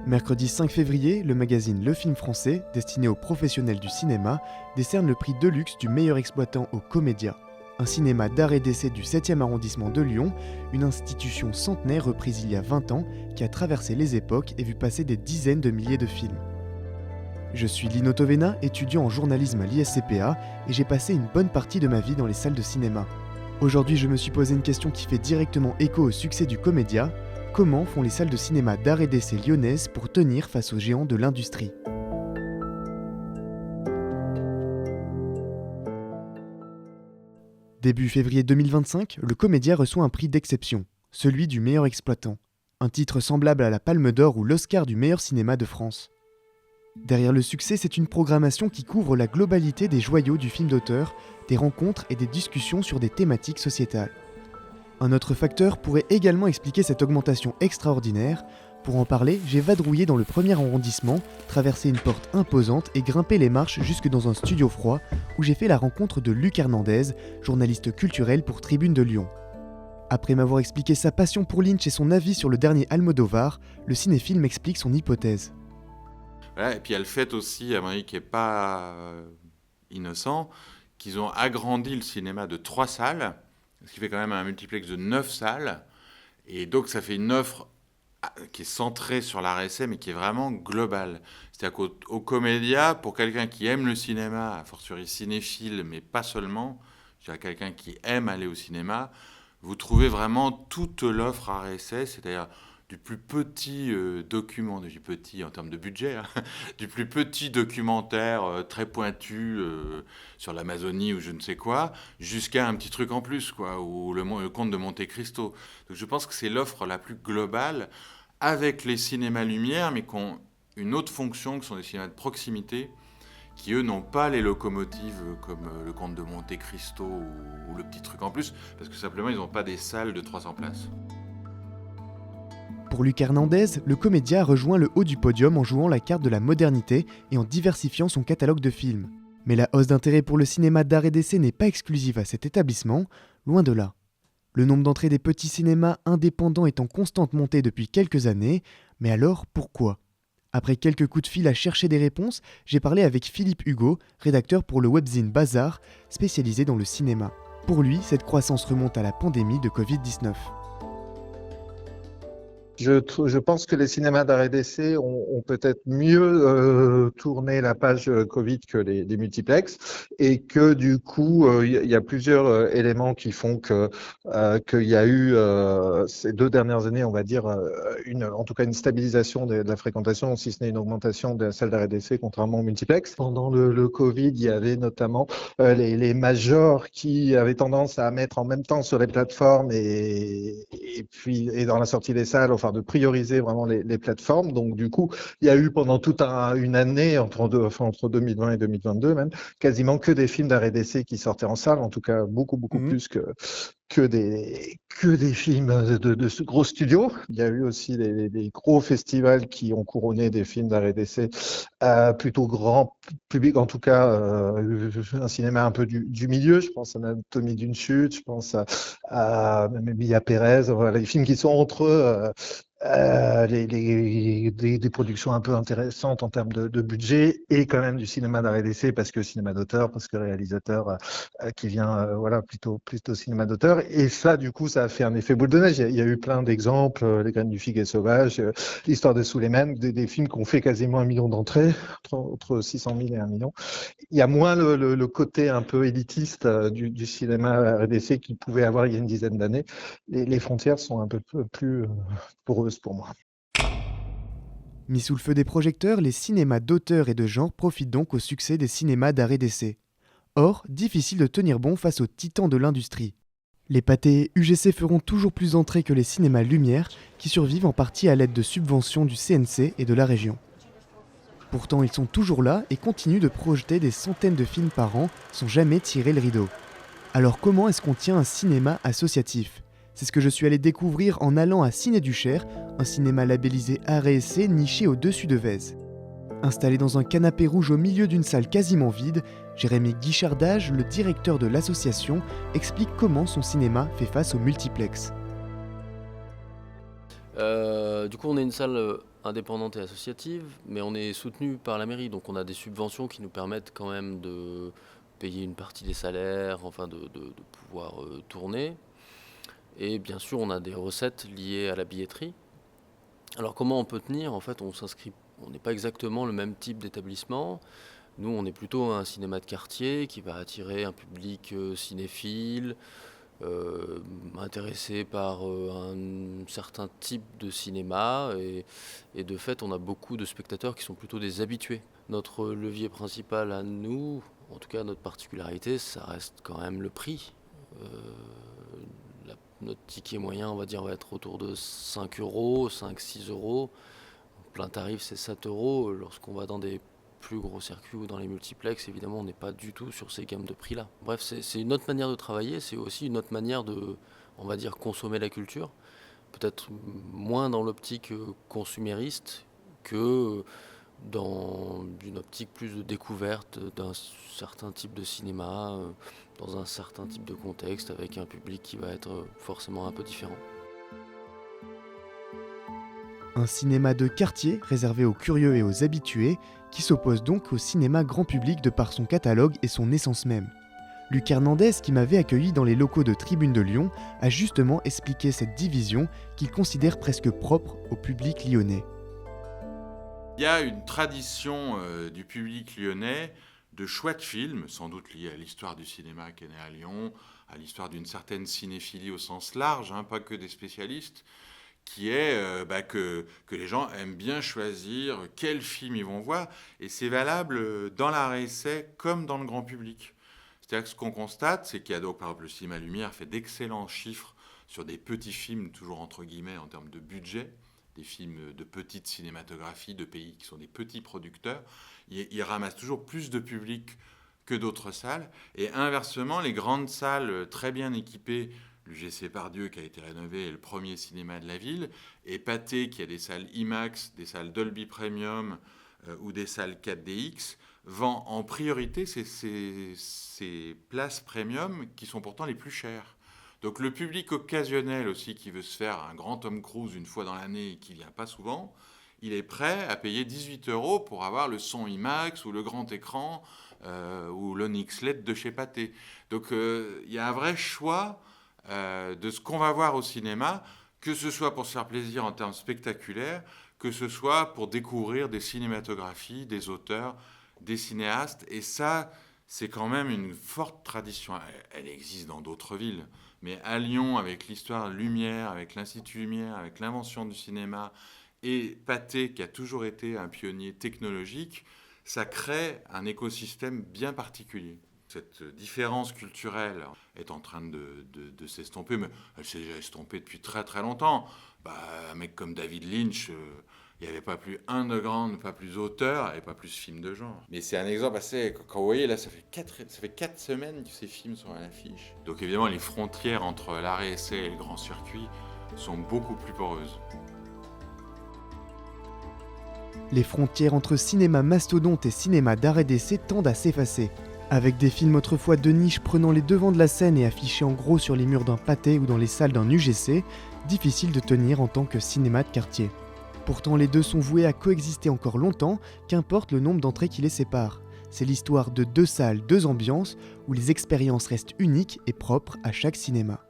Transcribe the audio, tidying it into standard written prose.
Mercredi 5 février, le magazine Le Film Français, destiné aux professionnels du cinéma, décerne le prix Deluxe du meilleur exploitant au Comédia. Un cinéma d'art et d'essai du 7e arrondissement de Lyon, une institution centenaire reprise il y a 20 ans qui a traversé les époques et vu passer des dizaines de milliers de films. Je suis Lino Tovena, étudiant en journalisme à l'ISCPA, et j'ai passé une bonne partie de ma vie dans les salles de cinéma. Aujourd'hui, je me suis posé une question qui fait directement écho au succès du Comédia. Comment font les salles de cinéma d'art et d'essai lyonnaises pour tenir face aux géants de l'industrie ? Début février 2025, le Comédia reçoit un prix d'exception, celui du meilleur exploitant. Un titre semblable à la Palme d'Or ou l'Oscar du meilleur cinéma de France. Derrière le succès, c'est une programmation qui couvre la globalité des joyaux du film d'auteur, des rencontres et des discussions sur des thématiques sociétales. Un autre facteur pourrait également expliquer cette augmentation extraordinaire. Pour en parler, j'ai vadrouillé dans le 1er arrondissement, traversé une porte imposante et grimpé les marches jusque dans un studio froid où j'ai fait la rencontre de Luc Hernandez, journaliste culturel pour Tribune de Lyon. Après m'avoir expliqué sa passion pour Lynch et son avis sur le dernier Almodovar, le cinéphile m'explique son hypothèse. Voilà, et puis il y a le fait aussi, à mon avis, qui n'est pas innocent, qu'ils ont agrandi le cinéma de 3 salles, ce qui fait quand même un multiplex de 9 salles. Et donc ça fait une offre qui est centrée sur l'art essai, mais qui est vraiment globale. C'est-à-dire qu'au Comédia, pour quelqu'un qui aime le cinéma, a fortiori cinéphile, mais pas seulement, c'est-à-dire quelqu'un qui aime aller au cinéma, vous trouvez vraiment toute l'offre art essai, c'est-à-dire du plus petit document, du petit en termes de budget, du plus petit documentaire très pointu sur l'Amazonie ou je ne sais quoi, jusqu'à un petit truc en plus, quoi, ou le Comte de Monte Cristo. Donc je pense que c'est l'offre la plus globale, avec les cinémas lumière, mais qui ont une autre fonction, qui sont des cinémas de proximité, qui eux n'ont pas les locomotives comme le Comte de Monte Cristo ou le petit truc en plus, parce que simplement ils n'ont pas des salles de 300 places. Pour Luc Hernandez, le Comédia rejoint le haut du podium en jouant la carte de la modernité et en diversifiant son catalogue de films. Mais la hausse d'intérêt pour le cinéma d'art et d'essai n'est pas exclusive à cet établissement, loin de là. Le nombre d'entrées des petits cinémas indépendants est en constante montée depuis quelques années, mais alors pourquoi ? Après quelques coups de fil à chercher des réponses, j'ai parlé avec Philippe Hugo, rédacteur pour le webzine Bazar, spécialisé dans le cinéma. Pour lui, cette croissance remonte à la pandémie de Covid-19. Je pense que les cinémas d'art et d'essai ont peut-être mieux tourné la page Covid que les multiplex, et que du coup il y a plusieurs éléments qui font qu'il y a eu ces 2 dernières années, on va dire, en tout cas une stabilisation de la fréquentation, si ce n'est une augmentation de la salle d'art et d'essai contrairement aux multiplex. Pendant le Covid, il y avait notamment les majors qui avaient tendance à mettre en même temps sur les plateformes et dans la sortie des salles, enfin de prioriser vraiment les plateformes. Donc du coup, il y a eu pendant toute une année, entre 2020 et 2022 même, quasiment que des films d'art et d'essai qui sortaient en salle, en tout cas beaucoup plus que des films de ce gros studio. Il y a eu aussi des gros festivals qui ont couronné des films d'art et d'essai plutôt grand public, en tout cas un cinéma un peu du milieu. Je pense à Anatomie d'une chute, je pense à Mia Pérez, voilà, les films qui sont entre eux. Des productions un peu intéressantes en termes de budget, et quand même du cinéma d'art et d'essai, parce que cinéma d'auteur, parce que réalisateur qui vient plutôt cinéma d'auteur. Et ça, du coup, ça a fait un effet boule de neige. Il y a eu plein d'exemples, Les graines du figuier sauvage, L'histoire de Suleiman, des films qui ont fait quasiment 1 million d'entrées, entre 600 000 et 1 million. Il y a moins le côté un peu élitiste du cinéma d'art et d'essai qu'il pouvait avoir il y a une dizaine d'années. Les frontières sont un peu plus poreuses pour moi. Mis sous le feu des projecteurs, les cinémas d'auteur et de genre profitent donc au succès des cinémas d'art et d'essai. Or, difficile de tenir bon face aux titans de l'industrie. Les pâtés UGC feront toujours plus d'entrées que les cinémas Lumière, qui survivent en partie à l'aide de subventions du CNC et de la région. Pourtant, ils sont toujours là et continuent de projeter des centaines de films par an sans jamais tirer le rideau. Alors comment est-ce qu'on tient un cinéma associatif ? C'est ce que je suis allé découvrir en allant à Ciné du Cher, un cinéma labellisé art et essai niché au-dessus de Vèze. Installé dans un canapé rouge au milieu d'une salle quasiment vide, Jérémy Guichardage, le directeur de l'association, explique comment son cinéma fait face au multiplex. Du coup, on est une salle indépendante et associative, mais on est soutenu par la mairie, donc on a des subventions qui nous permettent quand même de payer une partie des salaires, enfin de pouvoir tourner. Et bien sûr, on a des recettes liées à la billetterie. Alors comment on peut tenir? En fait, on n'est pas exactement le même type d'établissement. Nous, on est plutôt un cinéma de quartier qui va attirer un public cinéphile, intéressé par un certain type de cinéma. Et de fait, on a beaucoup de spectateurs qui sont plutôt des habitués. Notre levier principal à nous, en tout cas notre particularité, ça reste quand même le prix. Notre ticket moyen, on va dire, va être autour de 5 euros, 5-6 euros. Plein tarif, c'est 7 euros. Lorsqu'on va dans des plus gros circuits ou dans les multiplex, évidemment, on n'est pas du tout sur ces gammes de prix-là. Bref, c'est une autre manière de travailler, c'est aussi une autre manière de, on va dire, consommer la culture. Peut-être moins dans l'optique consumériste que dans une optique plus de découverte d'un certain type de cinéma, dans un certain type de contexte, avec un public qui va être forcément un peu différent. Un cinéma de quartier réservé aux curieux et aux habitués, qui s'oppose donc au cinéma grand public de par son catalogue et son essence même. Luc Hernandez, qui m'avait accueilli dans les locaux de Tribune de Lyon, a justement expliqué cette division qu'il considère presque propre au public lyonnais. Il y a une tradition du public lyonnais de choix de films, sans doute liés à l'histoire du cinéma qui est né à Lyon, à l'histoire d'une certaine cinéphilie au sens large, pas que des spécialistes, qui est que les gens aiment bien choisir quel film ils vont voir, et c'est valable dans l'art et essai comme dans le grand public. C'est-à-dire que ce qu'on constate, c'est qu'il y a donc, par exemple, le cinéma Lumière fait d'excellents chiffres sur des petits films, toujours entre guillemets, en termes de budget, des films de petite cinématographie, de pays qui sont des petits producteurs. Ils ramassent toujours plus de public que d'autres salles. Et inversement, les grandes salles très bien équipées, l'UGC Pardieu qui a été rénové est le premier cinéma de la ville, et Pathé qui a des salles IMAX, des salles Dolby Premium ou des salles 4DX, vend en priorité ces places premium qui sont pourtant les plus chères. Donc le public occasionnel aussi qui veut se faire un grand Tom Cruise une fois dans l'année et qui vient pas souvent, il est prêt à payer 18 € pour avoir le son IMAX ou le grand écran ou l'Onyx LED de chez Pathé. Donc il y a un vrai choix de ce qu'on va voir au cinéma, que ce soit pour se faire plaisir en termes spectaculaires, que ce soit pour découvrir des cinématographies, des auteurs, des cinéastes. Et ça, c'est quand même une forte tradition. Elle existe dans d'autres villes. Mais à Lyon, avec l'histoire Lumière, avec l'Institut Lumière, avec l'invention du cinéma, et Pathé, qui a toujours été un pionnier technologique, ça crée un écosystème bien particulier. Cette différence culturelle est en train de s'estomper, mais elle s'est déjà estompée depuis très très longtemps. Un mec comme David Lynch, il n'y avait pas plus underground, pas plus auteur et pas plus film de genre. Mais c'est un exemple assez... Quand vous voyez, là, ça fait 4 semaines que ces films sont à l'affiche. Donc évidemment, les frontières entre l'art et essai et le grand circuit sont beaucoup plus poreuses. Les frontières entre cinéma mastodonte et cinéma d'art et d'essai tendent à s'effacer. Avec des films autrefois de niche prenant les devants de la scène et affichés en gros sur les murs d'un Pathé ou dans les salles d'un UGC, difficile de tenir en tant que cinéma de quartier. Pourtant, les deux sont voués à coexister encore longtemps, qu'importe le nombre d'entrées qui les séparent. C'est l'histoire de deux salles, deux ambiances, où les expériences restent uniques et propres à chaque cinéma.